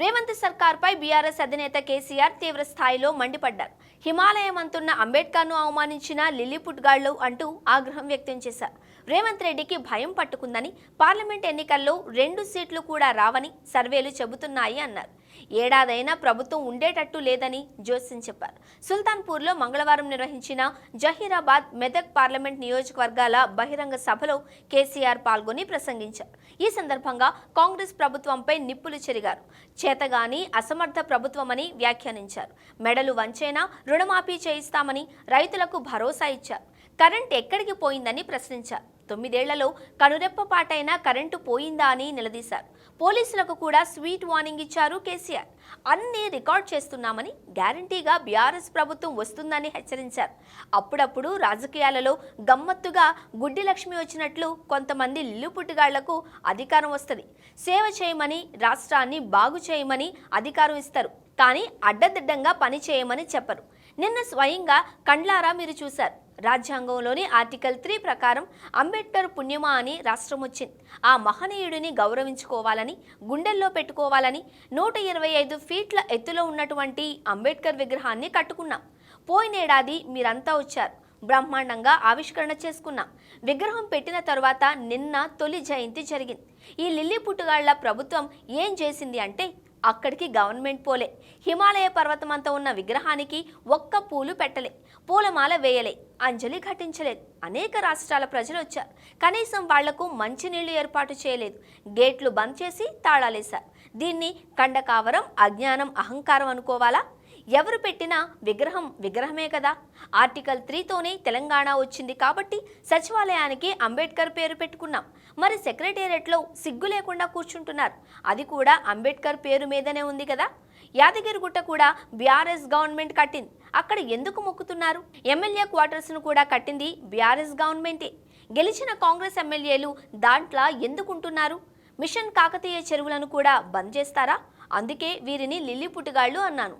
Revanth సర్కార్పై BRS అధినేత కేసీఆర్ తీవ్ర స్థాయిలో మండిపడ్డారు. హిమాలయం అంటున్న అంబేద్కర్ను అవమానించిన లిల్లీపుట్గాళ్లు అంటూ ఆగ్రహం వ్యక్తం చేశారు. రేవంత్ రెడ్డికి భయం పట్టుకుందని, పార్లమెంట్ ఎన్నికల్లో 2 సీట్లు కూడా రావని సర్వేలు చెబుతున్నాయి అన్నారు. ఏడాదైనా ప్రభుత్వం ఉండేటట్టు లేదని జోస్యం చెప్పారు. సుల్తాన్పూర్లో మంగళవారం నిర్వహించిన జహీరాబాద్, మెదక్ పార్లమెంట్ నియోజకవర్గాల బహిరంగ సభలో కేసీఆర్ పాల్గొని ప్రసంగించారు. ఈ సందర్భంగా కాంగ్రెస్ ప్రభుత్వంపై నిప్పులు చెరిగారు. చేతగాని అసమర్థ ప్రభుత్వమని వ్యాఖ్యానించారు. మెడలు వంచైనా రుణమాఫీ చేయిస్తామని రైతులకు భరోసా ఇచ్చారు. కరెంట్ ఎక్కడికి పోయిందని ప్రశ్నించారు. 9 ఏళ్లలో కనురెప్పపాటైనా కరెంటు పోయిందా అని నిలదీశారు. పోలీసులకు కూడా స్వీట్ వార్నింగ్ ఇచ్చారు కేసీఆర్. అన్నీ రికార్డ్ చేస్తున్నామని, గ్యారంటీగా బీఆర్ఎస్ ప్రభుత్వం వస్తుందని హెచ్చరించారు. అప్పుడప్పుడు రాజకీయాలలో గమ్మత్తుగా గుడ్డి లక్ష్మి వచ్చినట్లు కొంతమంది లిల్లుపుట్టుగాళ్లకు అధికారం వస్తుంది. సేవ చేయమని, రాష్ట్రాన్ని బాగు చేయమని అధికారం ఇస్తారు. కానీ అడ్డదిడ్డంగా పని చేయమని చెప్పరు. నిన్న స్వయంగా కండ్లారా మీరు చూశారు. రాజ్యాంగంలోని ఆర్టికల్ 3 ప్రకారం అంబేద్కర్ పుణ్యమా అని రాష్ట్రం వచ్చింది. ఆ మహనీయుడిని గౌరవించుకోవాలని, గుండెల్లో పెట్టుకోవాలని 125 ఫీట్ల ఎత్తులో ఉన్నటువంటి అంబేద్కర్ విగ్రహాన్ని కట్టుకున్నాం. పోయినేడాది మీరంతా వచ్చారు. బ్రహ్మాండంగా ఆవిష్కరణ చేసుకున్నాం. విగ్రహం పెట్టిన తరువాత నిన్న తొలి జయంతి జరిగింది. ఈ లిల్లీపుట్టుగాళ్ల ప్రభుత్వం ఏం చేసింది అంటే, అక్కడికి గవర్నమెంట్ పోలే. హిమాలయ పర్వతమంతా ఉన్న విగ్రహానికి ఒక్క పూలు పెట్టలే, పూలమాల వేయలే, అంజలి ఘటించలేదు. అనేక రాష్ట్రాల ప్రజలు వచ్చారు. కనీసం వాళ్లకు మంచినీళ్లు ఏర్పాటు చేయలేదు. గేట్లు బంద్ చేసి తాళాలేశారు. దీన్ని కండకావరం, అజ్ఞానం, అహంకారం అనుకోవాలా? ఎవరు పెట్టినా విగ్రహమే కదా. ఆర్టికల్ 3తోనే తెలంగాణ వచ్చింది కాబట్టి సచివాలయానికి అంబేద్కర్ పేరు పెట్టుకున్నాం. మరి సెక్రటేరియట్లో సిగ్గు లేకుండా కూర్చుంటున్నారు. అది కూడా అంబేద్కర్ పేరు మీదనే ఉంది కదా. యాదగిరిగుట్ట కూడా బీఆర్ఎస్ గవర్నమెంట్ కట్టింది. అక్కడ ఎందుకు మొక్కుతున్నారు? ఎమ్మెల్యే క్వార్టర్స్ను కూడా కట్టింది బీఆర్ఎస్ గవర్నమెంటే. గెలిచిన కాంగ్రెస్ ఎమ్మెల్యేలు దాంట్లో ఎందుకుంటున్నారు? మిషన్ కాకతీయ చెరువులను కూడా బంద్ చేస్తారా? అందుకే వీరిని లిల్లీపుట్టుగాళ్లు అన్నాను.